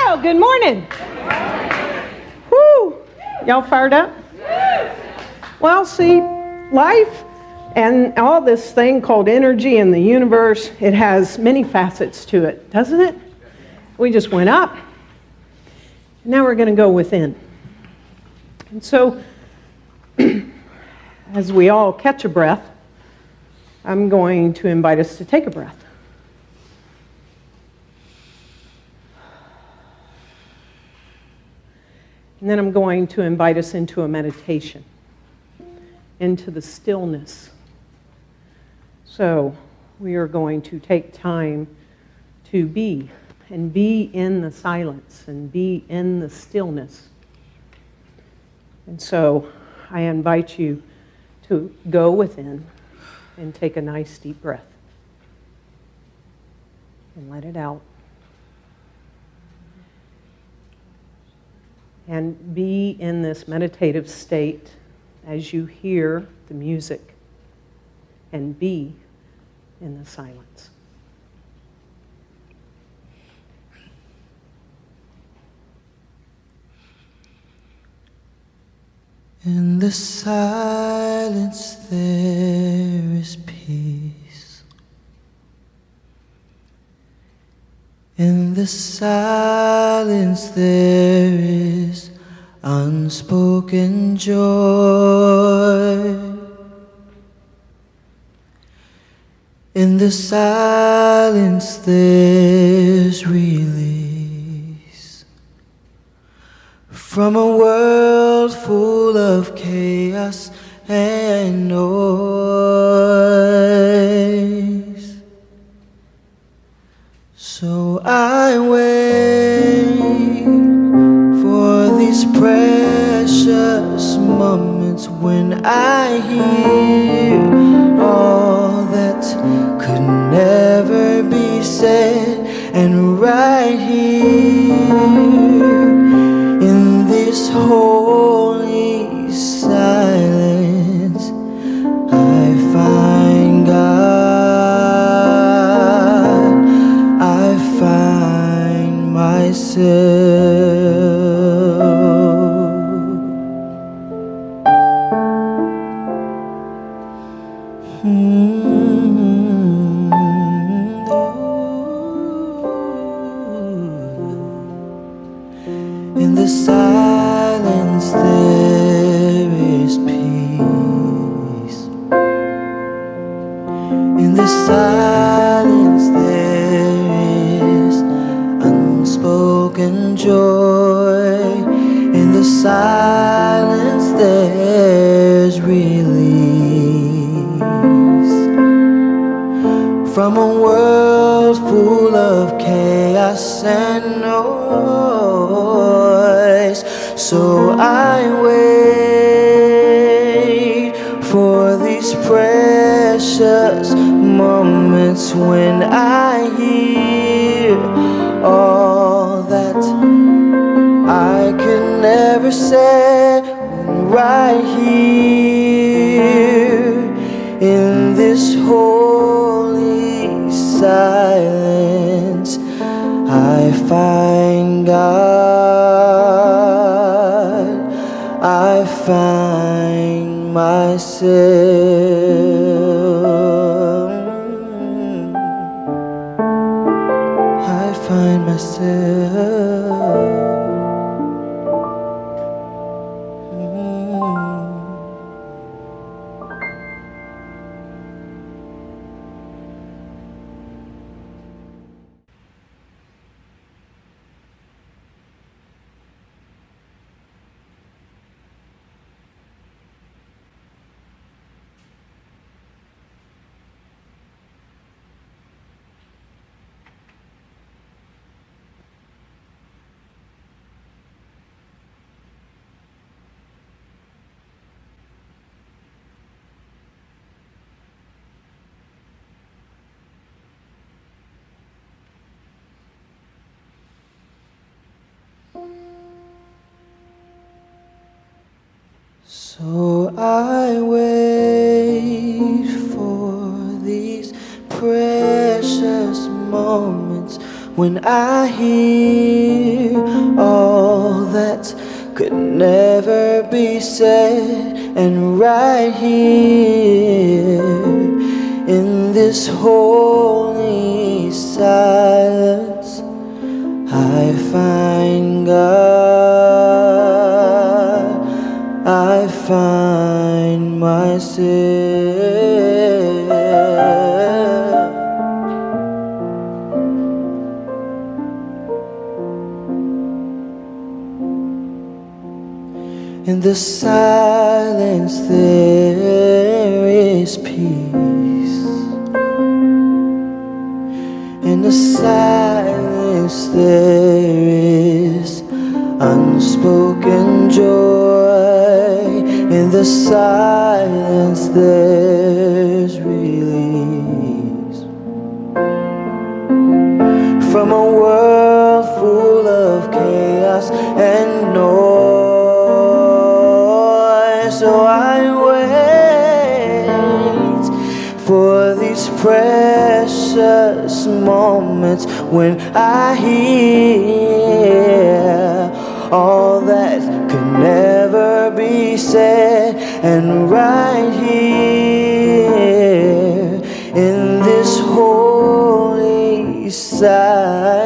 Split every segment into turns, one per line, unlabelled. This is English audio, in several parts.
Well, good morning. Woo! Y'all fired up? Well, see, life and all this thing called energy in the universe, it has many facets to it, doesn't it? We just went up. Now we're going to go within. And so, as we all catch a breath, I'm going to invite us to take a breath. And then I'm going to invite us into a meditation, into the stillness. So we are going to take time to be, and be in the silence, and be in the stillness. And so I invite you to go within and take a nice deep breath. And let it out. And be in this meditative state as you hear the music, and be in the silence.
In the silence there is peace. In the silence there is unspoken joy. In the silence there's release from a world full of chaos and noise. So I wait for these precious moments when I hear all that could never be said, and right here in this holy silence I find God, I find myself. In the silence there is peace. In the silence there is unspoken joy. In the silence there's release from a world full of chaos and noise. So I wait for these precious moments when I hear all that I could never say, when right here in this holy silence I find God, I find myself, I find myself. So I wait for these precious moments when I hear all that could never be said. And right here in this holy silence, I find God, I find myself. In the silence there is peace. In the silence there is unspoken joy. In the silence there's release from a world full of chaos and noise. So I wait for these precious moments when I hear all that could never be said. And right here in this holy silence,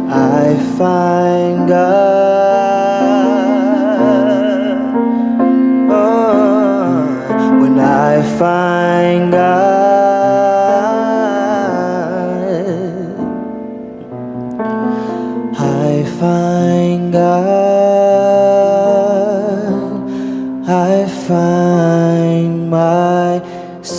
I find God. When I find God, I find God, I find myself.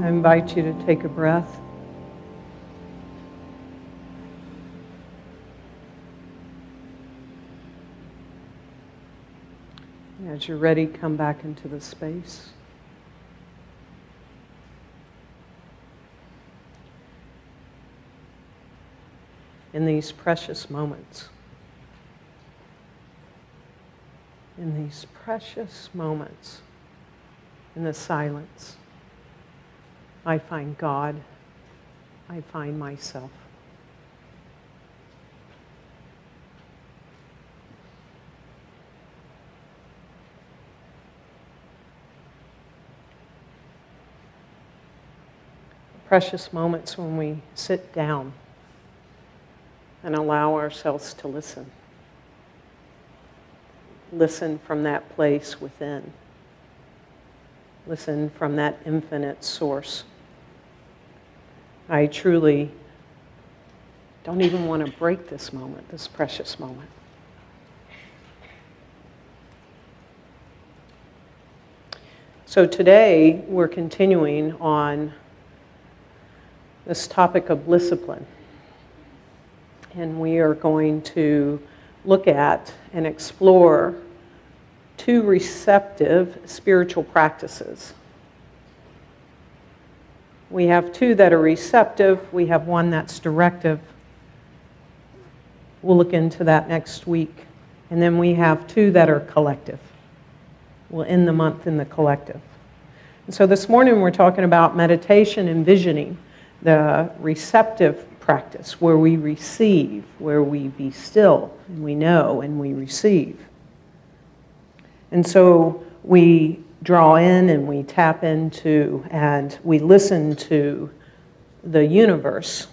I invite you to take a breath. As you're ready, come back into the space. In these precious moments, in the silence, I find God, I find myself. Precious moments when we sit down and allow ourselves to listen. Listen from that place within. Listen from that infinite source. I truly don't even want to break this moment, this precious moment. So today we're continuing on this topic of Bliss Upon. And we are going to look at and explore 2 receptive spiritual practices. We have 2 that are receptive. We have 1 that's directive. We'll look into that next week. And then we have 2 that are collective. We'll end the month in the collective. And so this morning we're talking about meditation and visioning, the receptive practice where we receive, where we be still and we know and we receive. And so we draw in and we tap into and we listen to the universe,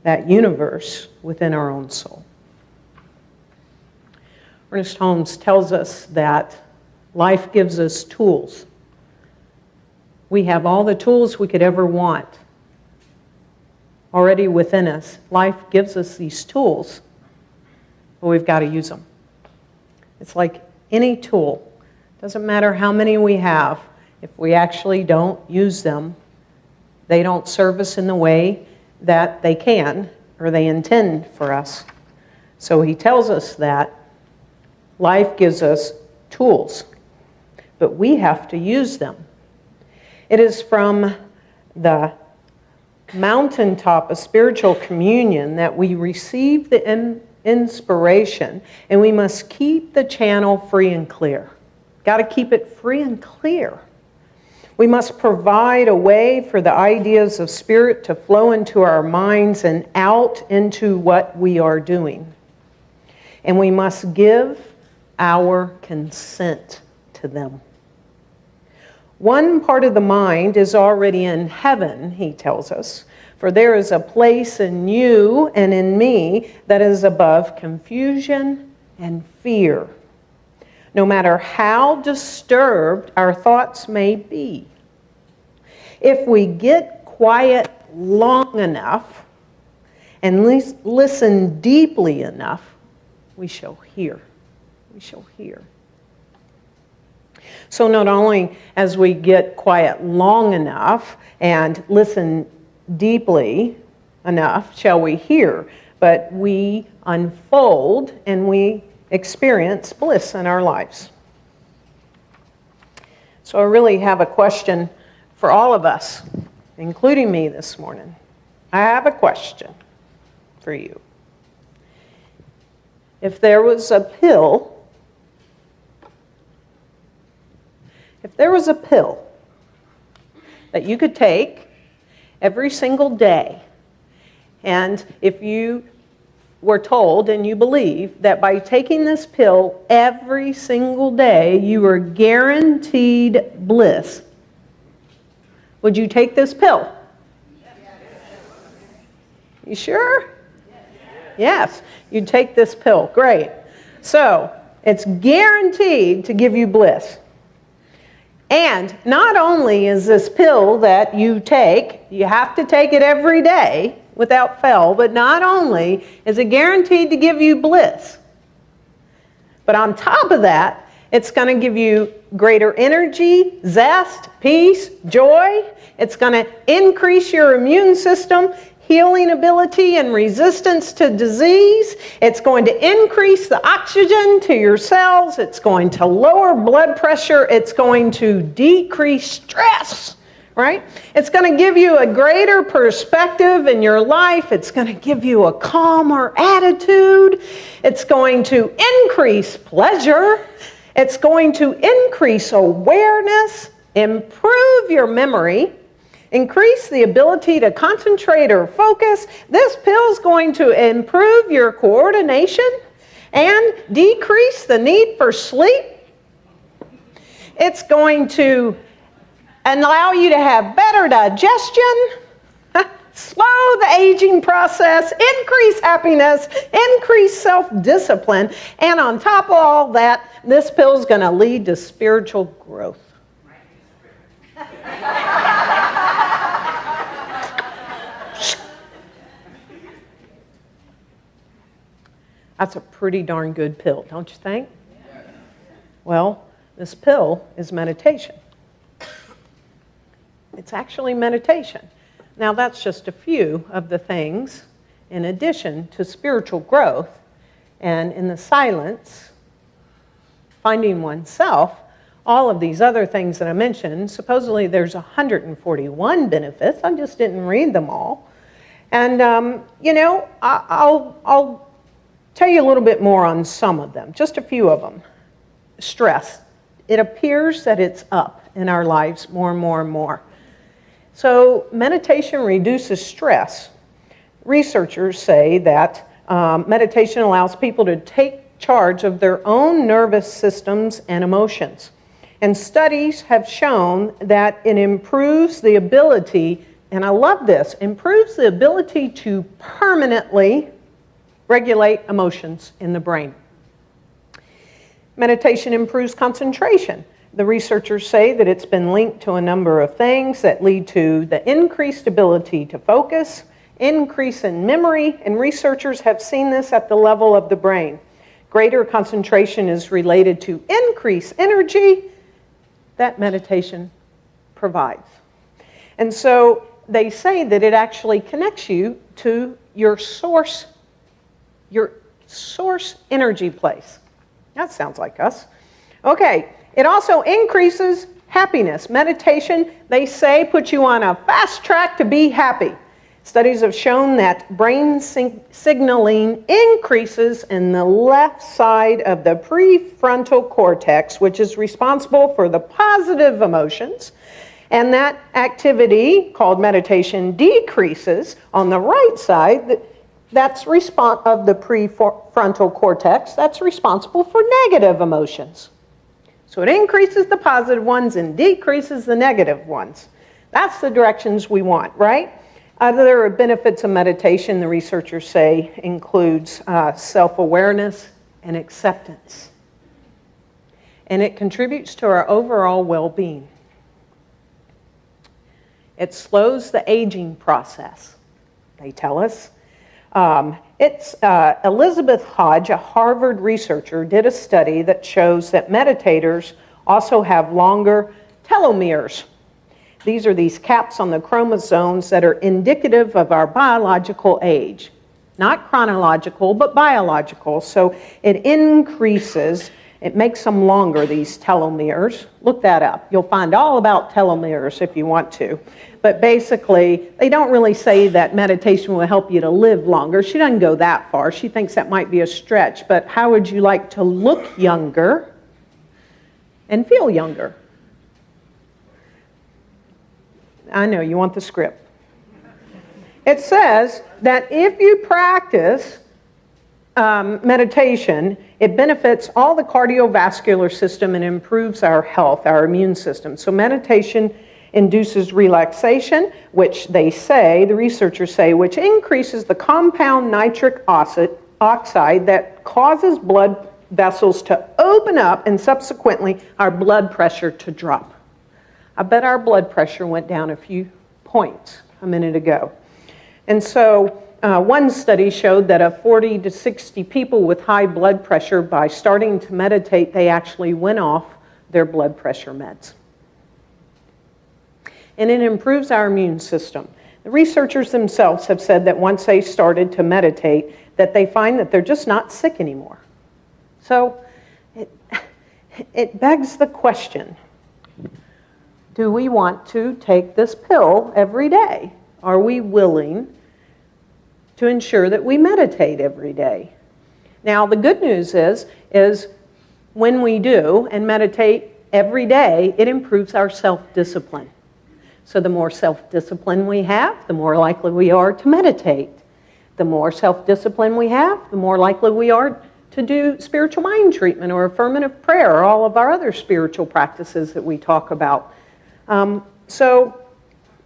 that universe within our own soul. Ernest Holmes tells us that life gives us tools. We have all the tools we could ever want already within us. Life gives us these tools, but we've got to use them. It's like any tool. Doesn't matter how many we have. If we actually don't use them, they don't serve us in the way that they can or they intend for us. So he tells us that life gives us tools, but we have to use them. It is from the mountaintop of spiritual communion that we receive the inspiration, and we must keep the channel free and clear. Got to keep it free and clear. We must provide a way for the ideas of spirit to flow into our minds and out into what we are doing. And we must give our consent to them. One part of the mind is already in heaven, he tells us, for there is a place in you and in me that is above confusion and fear, no matter how disturbed our thoughts may be. If we get quiet long enough and listen deeply enough, we shall hear. We shall hear. So not only as we get quiet long enough and listen deeply enough shall we hear, but we unfold and we experience bliss in our lives. So I really have a question for all of us, including me this morning. I have a question for you. If there was a pill that you could take every single day, and if you were told and you believe that by taking this pill every single day, you are guaranteed bliss, would you take this pill? You sure? Yes, you'd take this pill. Great. So, it's guaranteed to give you bliss. And not only is this pill that you take, you have to take it every day without fail, but not only is it guaranteed to give you bliss, but on top of that, it's going to give you greater energy, zest, peace, joy. It's going to increase your immune system, healing ability and resistance to disease. It's going to increase the oxygen to your cells. It's going to lower blood pressure. It's going to decrease stress, right? It's going to give you a greater perspective in your life. It's going to give you a calmer attitude. It's going to increase pleasure. It's going to increase awareness, improve your memory, increase the ability to concentrate or focus. This pill is going to improve your coordination and decrease the need for sleep. It's going to allow you to have better digestion, slow the aging process, increase happiness, increase self-discipline, and on top of all that, this pill is going to lead to spiritual growth. That's a pretty darn good pill, don't you think? Well, this pill is meditation. It's actually meditation. Now, that's just a few of the things in addition to spiritual growth and in the silence, finding oneself, all of these other things that I mentioned. Supposedly there's 141 benefits. I just didn't read them all. And, I'll tell you a little bit more on some of them, just a few of them. Stress. It appears that it's up in our lives more and more and more. So meditation reduces stress. Researchers say that meditation allows people to take charge of their own nervous systems and emotions. And studies have shown that it improves the ability, and I love this, improves the ability to permanently regulate emotions in the brain. Meditation improves concentration. The researchers say that it's been linked to a number of things that lead to the increased ability to focus, increase in memory, and researchers have seen this at the level of the brain. Greater concentration is related to increased energy that meditation provides. And so they say that it actually connects you to your source energy place. That sounds like us. Okay, it also increases happiness. Meditation, they say, puts you on a fast track to be happy. Studies have shown that brain signaling increases in the left side of the prefrontal cortex, which is responsible for the positive emotions. And that activity, called meditation, decreases on the right side of the prefrontal cortex that's responsible for negative emotions. So it increases the positive ones and decreases the negative ones. That's the directions we want, right? Other benefits of meditation, the researchers say, includes self-awareness and acceptance. And it contributes to our overall well-being. It slows the aging process, they tell us. Elizabeth Hodge, a Harvard researcher, did a study that shows that meditators also have longer telomeres. These are these caps on the chromosomes that are indicative of our biological age. Not chronological, but biological. So it increases, it makes them longer, these telomeres. Look that up. You'll find all about telomeres if you want to. But basically, they don't really say that meditation will help you to live longer. She doesn't go that far. She thinks that might be a stretch. But how would you like to look younger and feel younger? I know, you want the script. It says that if you practice meditation, it benefits all the cardiovascular system and improves our health, our immune system. So meditation induces relaxation, which they say, the researchers say, which increases the compound nitric oxide that causes blood vessels to open up and subsequently our blood pressure to drop. I bet our blood pressure went down a few points a minute ago. And so one study showed that of 40 to 60 people with high blood pressure, by starting to meditate, they actually went off their blood pressure meds. And it improves our immune system. The researchers themselves have said that once they started to meditate, that they find that they're just not sick anymore. So it begs the question, do we want to take this pill every day? Are we willing to ensure that we meditate every day? Now, the good news is when we do and meditate every day, it improves our self-discipline. So the more self-discipline we have, the more likely we are to meditate. The more self-discipline we have, the more likely we are to do spiritual mind treatment or affirmative prayer or all of our other spiritual practices that we talk about. So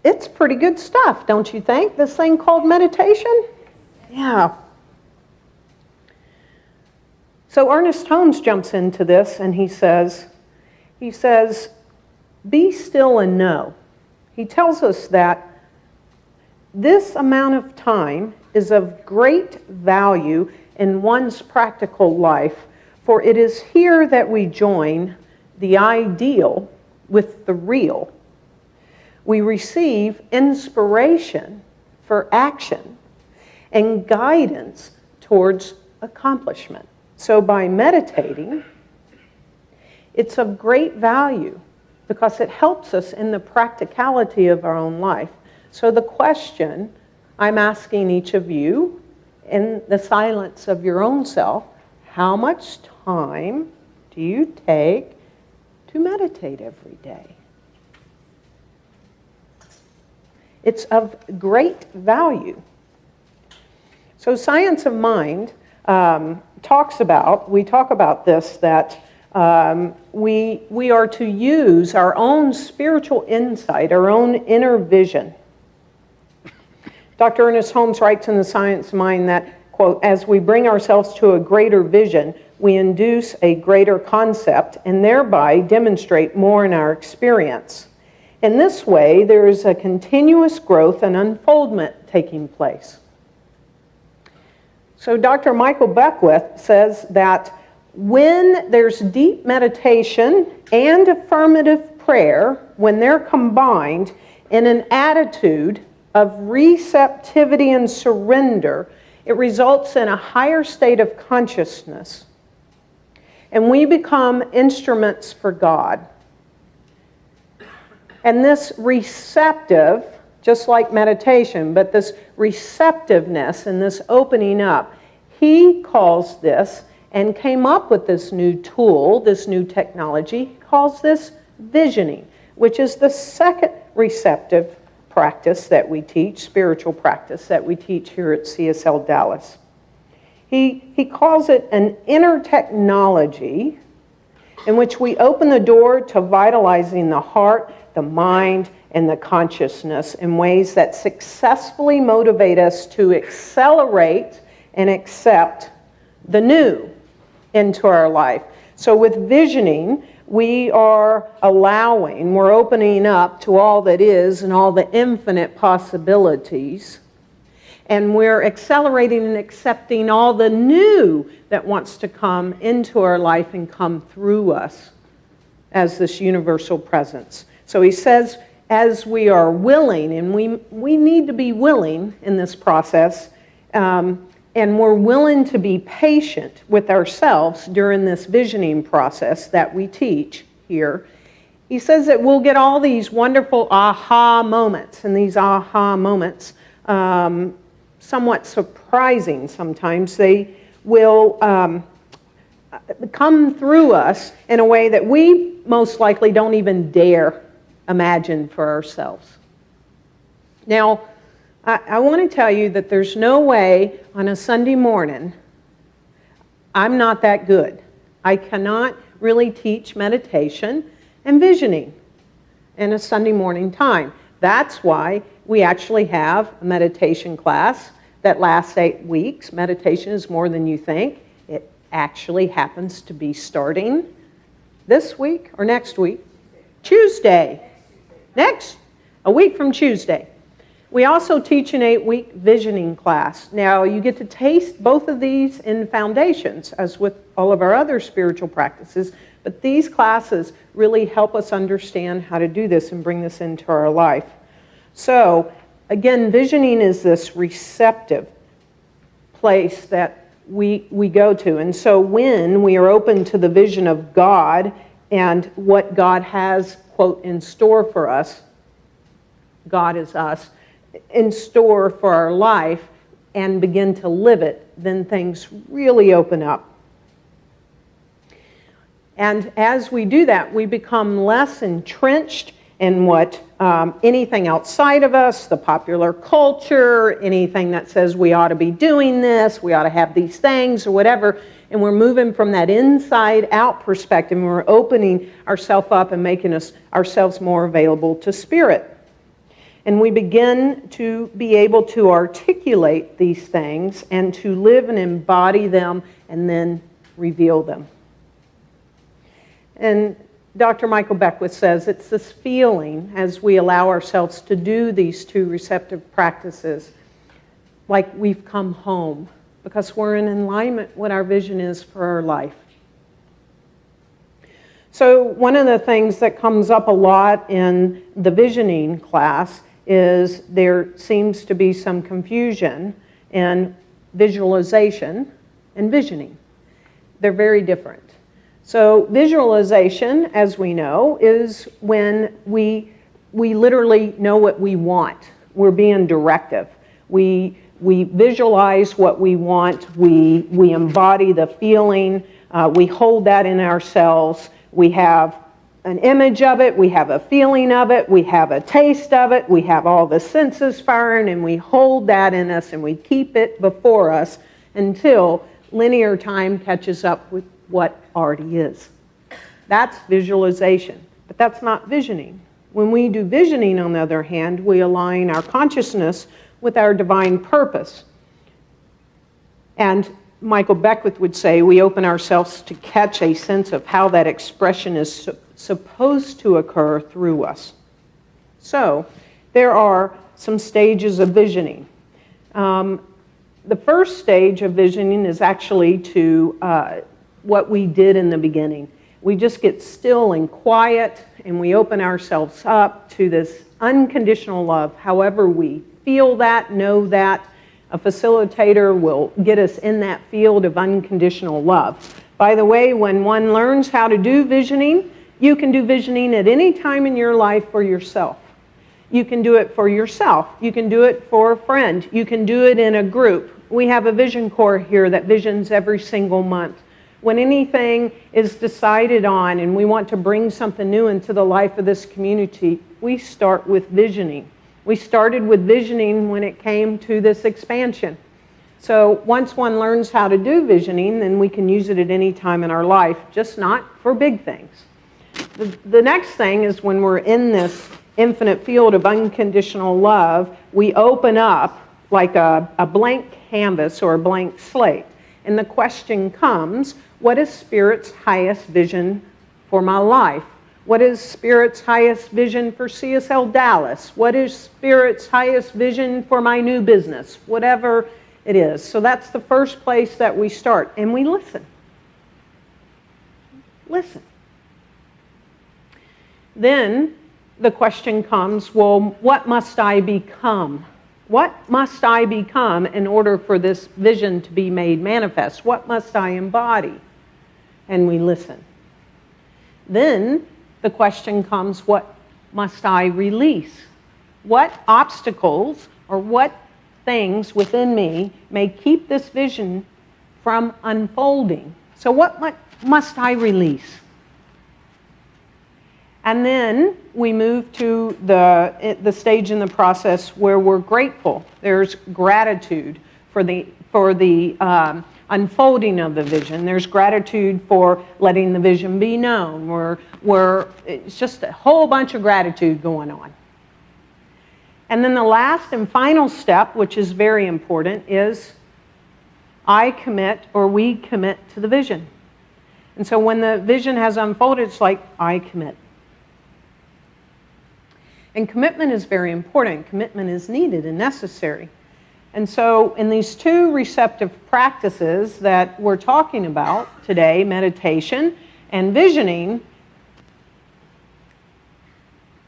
it's pretty good stuff, don't you think? This thing called meditation? Yeah. So Ernest Holmes jumps into this and he says, be still and know. He tells us that this amount of time is of great value in one's practical life, for it is here that we join the ideal with the real. We receive inspiration for action and guidance towards accomplishment. So by meditating, it's of great value because it helps us in the practicality of our own life. So the question I'm asking each of you in the silence of your own self, how much time do you take to meditate every day? It's of great value. So Science of Mind talk about this, that we are to use our own spiritual insight, our own inner vision. Dr. Ernest Holmes writes in the Science of Mind that, quote, as we bring ourselves to a greater vision, we induce a greater concept and thereby demonstrate more in our experience. In this way, there is a continuous growth and unfoldment taking place. So Dr. Michael Beckwith says that when there's deep meditation and affirmative prayer, when they're combined in an attitude of receptivity and surrender, it results in a higher state of consciousness. And we become instruments for God. And this receptive just like meditation, but this receptiveness and this opening up. He calls this, and came up with this new tool, this new technology, he calls this visioning, which is the second receptive practice that we teach, spiritual practice that we teach here at CSLDallas. He calls it an inner technology in which we open the door to vitalizing the heart, the mind, and the consciousness in ways that successfully motivate us to accelerate and accept the new into our life. So with visioning, we are allowing, we're opening up to all that is and all the infinite possibilities. And we're accelerating and accepting all the new that wants to come into our life and come through us as this universal presence. So he says, as we are willing, and we need to be willing in this process, and we're willing to be patient with ourselves during this visioning process that we teach here. He says that we'll get all these wonderful aha moments, and these aha moments, somewhat surprising sometimes, they will come through us in a way that we most likely don't even dare imagine for ourselves. Now, I want to tell you that there's no way on a Sunday morning, I'm not that good. I cannot really teach meditation and visioning in a Sunday morning time. That's why we actually have a meditation class that lasts 8 weeks. Meditation is more than you think. It actually happens to be starting this week or next week. Tuesday. A week from Tuesday. We also teach an 8-week visioning class. Now, you get to taste both of these in foundations, as with all of our other spiritual practices, but these classes really help us understand how to do this and bring this into our life. So, again, visioning is this receptive place that we go to. And so when we are open to the vision of God and what God has, quote, in store for us, God is us, in store for our life, and begin to live it, then things really open up. And as we do that, we become less entrenched in what anything outside of us, the popular culture, anything that says we ought to be doing this, we ought to have these things, or whatever, and we're moving from that inside-out perspective, and we're opening ourselves up and making ourselves more available to Spirit. And we begin to be able to articulate these things and to live and embody them and then reveal them. And Dr. Michael Beckwith says it's this feeling as we allow ourselves to do these two receptive practices, like we've come home, because we're in alignment with what our vision is for our life. So one of the things that comes up a lot in the visioning class is there seems to be some confusion in visualization and visioning. They're very different. So visualization, as we know, is when we literally know what we want. We're being directive. We visualize what we want. We embody the feeling. We hold that in ourselves. We have an image of it, we have a feeling of it, we have a taste of it, we have all the senses firing, and we hold that in us and we keep it before us until linear time catches up with what already is. That's visualization, but that's not visioning. When we do visioning, on the other hand, we align our consciousness with our divine purpose. And Michael Beckwith would say we open ourselves to catch a sense of how that expression is supposed to occur through us. So there are some stages of visioning. The first stage of visioning is actually to what we did in the beginning. We just get still and quiet, and we open ourselves up to this unconditional love. However we feel that, know that, a facilitator will get us in that field of unconditional love. By the way, when one learns how to do visioning, you can do visioning at any time in your life for yourself. You can do it for yourself. You can do it for a friend. You can do it in a group. We have a vision core here that visions every single month. When anything is decided on and we want to bring something new into the life of this community, we start with visioning. We started with visioning when it came to this expansion. So once one learns how to do visioning, then we can use it at any time in our life, just not for big things. The next thing is when we're in this infinite field of unconditional love, we open up like a blank canvas or a blank slate. And the question comes, what is Spirit's highest vision for my life? What is Spirit's highest vision for CSLDallas? What is Spirit's highest vision for my new business? Whatever it is. So that's the first place that we start. And we listen. Listen. Then the question comes, well, what must I become? What must I become in order for this vision to be made manifest? What must I embody? And we listen. Then the question comes, what must I release? What obstacles or what things within me may keep this vision from unfolding? So what must I release? And then we move to the stage in the process where we're grateful. There's gratitude for the unfolding of the vision. There's gratitude for letting the vision be known. It's just a whole bunch of gratitude going on. And then the last and final step, which is very important, is I commit or we commit to the vision. And so when the vision has unfolded, it's like I commit. And commitment is very important. Commitment is needed and necessary. And so in these two receptive practices that we're talking about today, meditation and visioning,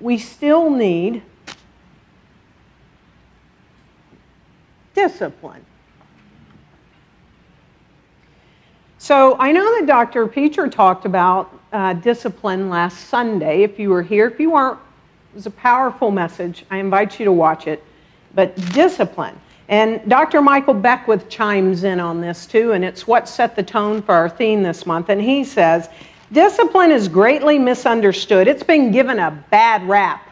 we still need discipline. So I know that Dr. Peacher talked about discipline last Sunday. If you were here, if you weren't, it was a powerful message. I invite you to watch it. But discipline. And Dr. Michael Beckwith chimes in on this too, and it's what set the tone for our theme this month. And he says, discipline is greatly misunderstood. It's been given a bad rap.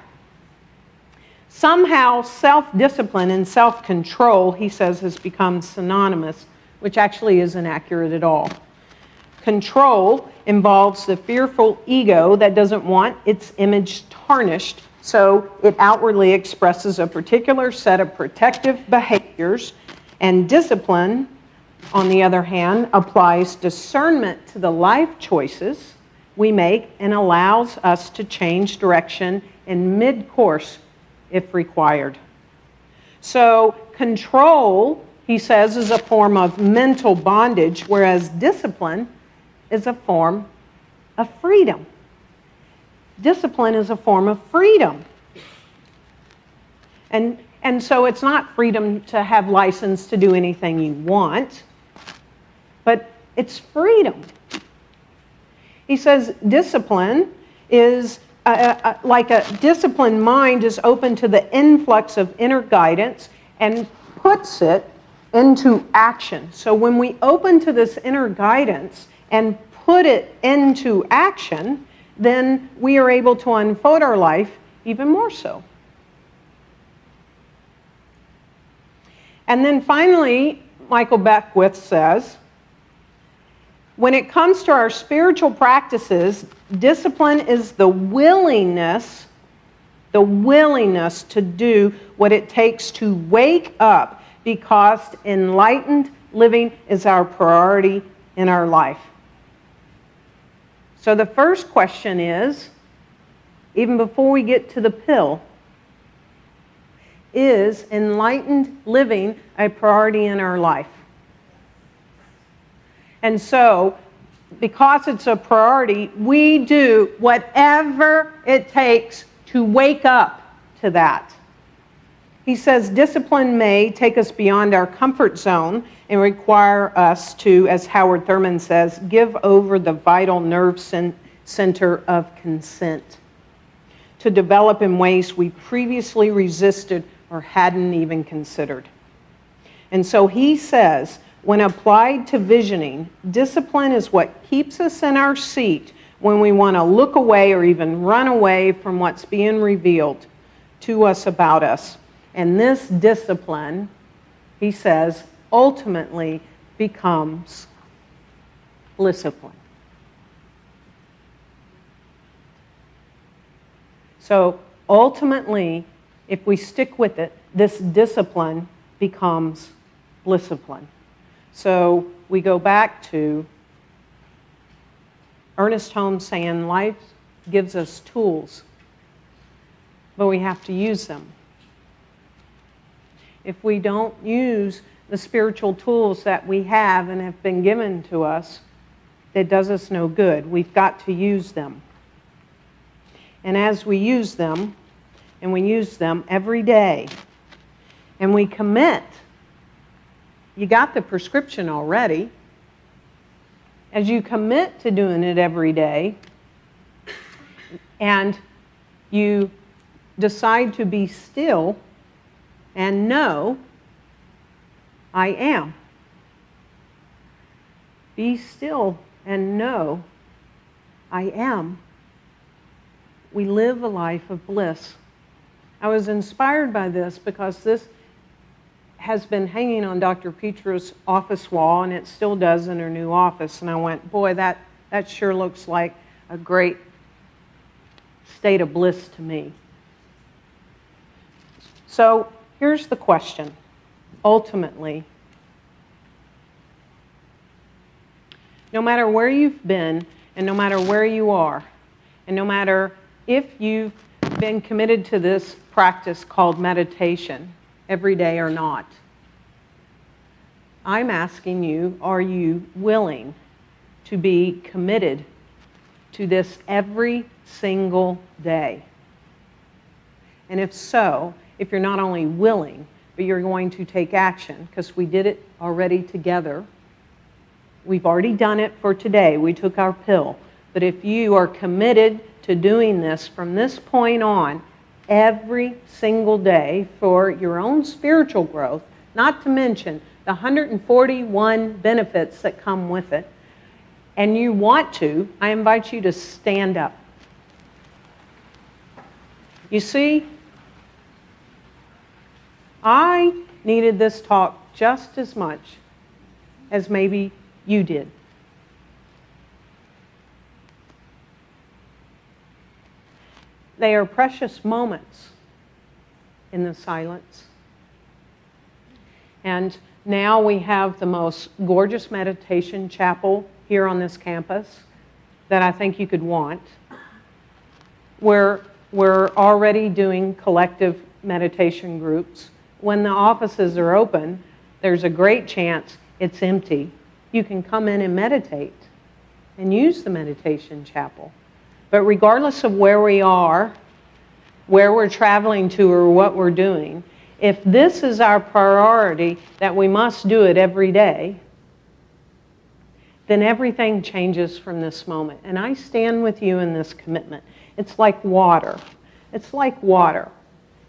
Somehow self-discipline and self-control, he says, has become synonymous, which actually isn't accurate at all. Control involves the fearful ego that doesn't want its image tarnished, so it outwardly expresses a particular set of protective behaviors. And discipline, on the other hand, applies discernment to the life choices we make and allows us to change direction in mid-course if required. So control, he says, is a form of mental bondage, whereas discipline is a form of freedom. Discipline is a form of freedom. And so it's not freedom to have license to do anything you want, but it's freedom. He says discipline is like a disciplined mind is open to the influx of inner guidance and puts it into action. So when we open to this inner guidance and put it into action, then we are able to unfold our life even more so. And then finally, Michael Beckwith says, when it comes to our spiritual practices, discipline is the willingness to do what it takes to wake up, because enlightened living is our priority in our life. So the first question is, even before we get to the pill, is enlightened living a priority in our life? And so, because it's a priority, we do whatever it takes to wake up to that. He says discipline may take us beyond our comfort zone and require us to, as Howard Thurman says, give over the vital nerve center of consent. to develop in ways we previously resisted or hadn't even considered. And so he says, when applied to visioning, discipline is what keeps us in our seat when we want to look away or even run away from what's being revealed to us about us. And this discipline, he says, ultimately becomes Bliss Upon. So ultimately, if we stick with it, this discipline becomes Bliss Upon. So we go back to Ernest Holmes saying life gives us tools, but we have to use them. If we don't use the spiritual tools that we have and have been given to us, it does us no good. We've got to use them. And as we use them, and we use them every day, and we commit, you got the prescription already. As you commit to doing it every day, and you decide to be still and know, I am. Be still and know, I am. We live a life of bliss. I was inspired by this because this has been hanging on Dr. Petra's office wall, and it still does in her new office. And I went, boy, that sure looks like a great state of bliss to me. So here's the question. Ultimately, no matter where you've been, and no matter where you are, and no matter if you've been committed to this practice called meditation every day or not, I'm asking you, are you willing to be committed to this every single day? And if so, if you're not only willing, but you're going to take action, because we did it already together. We've already done it for today. We took our pill. But if you are committed to doing this from this point on, every single day for your own spiritual growth, not to mention the 141 benefits that come with it, and you want to, I invite you to stand up. You see, I needed this talk just as much as maybe you did. They are precious moments in the silence. And now we have the most gorgeous meditation chapel here on this campus that I think you could want. We're already doing collective meditation groups. When the offices are open, there's a great chance it's empty. You can come in and meditate and use the meditation chapel. But regardless of where we are, where we're traveling to, or what we're doing, if this is our priority, that we must do it every day, then everything changes from this moment. And I stand with you in this commitment. It's like water. It's like water.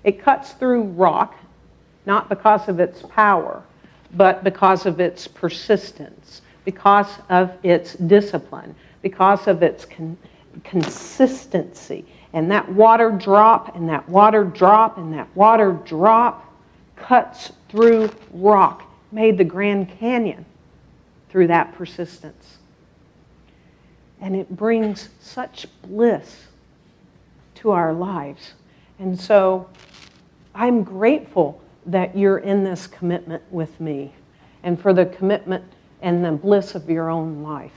It cuts through rock, not because of its power, but because of its persistence, because of its discipline, because of its consistency. And that water drop, and that water drop, and that water drop cuts through rock, made the Grand Canyon through that persistence. And it brings such bliss to our lives. And so I'm grateful that you're in this commitment with me, and for the commitment and the bliss of your own life.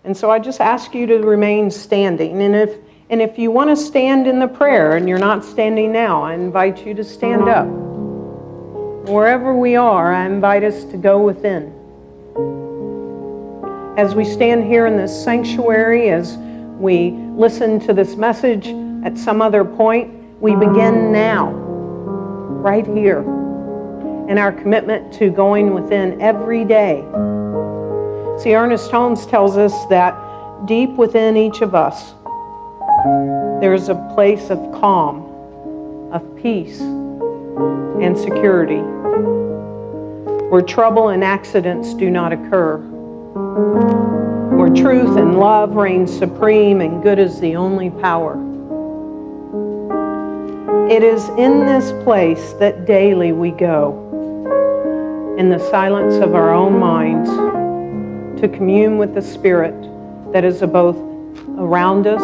And so I just ask you to remain standing. And if you want to stand in the prayer and you're not standing now, I invite you to stand up. Wherever we are, I invite us to go within. As we stand here in this sanctuary, as we listen to this message at some other point, we begin now, right here, in our commitment to going within every day. See, Ernest Holmes tells us that deep within each of us There is a place of calm, of peace, and security, where trouble and accidents do not occur, where truth and love reign supreme and good is the only power. It is in this place that daily we go, in the silence of our own minds, to commune with the Spirit that is both around us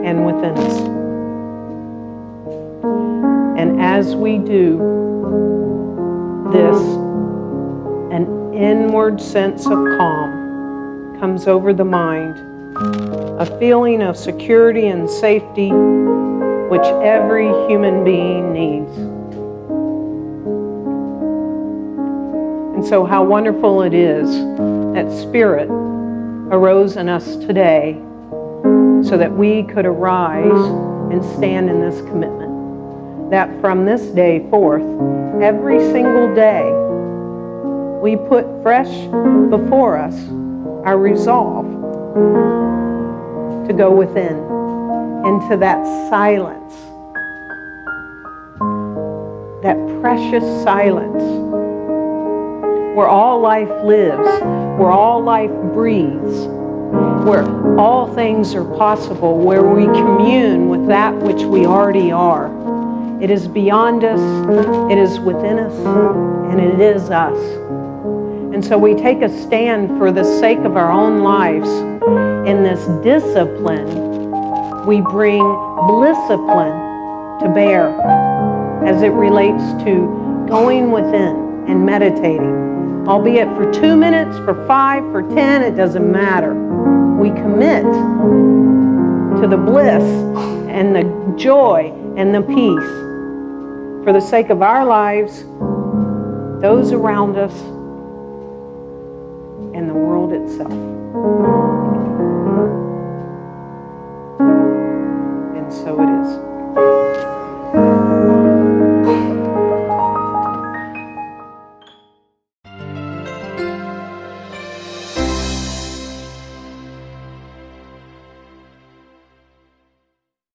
and within us. And as we do this, an inward sense of calm comes over the mind, a feeling of security and safety which every human being needs. And so how wonderful it is that Spirit arose in us today so that we could arise and stand in this commitment. That from this day forth, every single day, we put fresh before us our resolve to go within, into that silence, that precious silence, where all life lives, where all life breathes, where all things are possible, where we commune with that which we already are. It is beyond us, it is within us, and it is us. And so we take a stand for the sake of our own lives. In this discipline, we bring Bliss Upon to bear as it relates to going within and meditating. Albeit for 2 minutes, for 5, for 10, it doesn't matter. We commit to the bliss and the joy and the peace for the sake of our lives, those around us, and the world itself.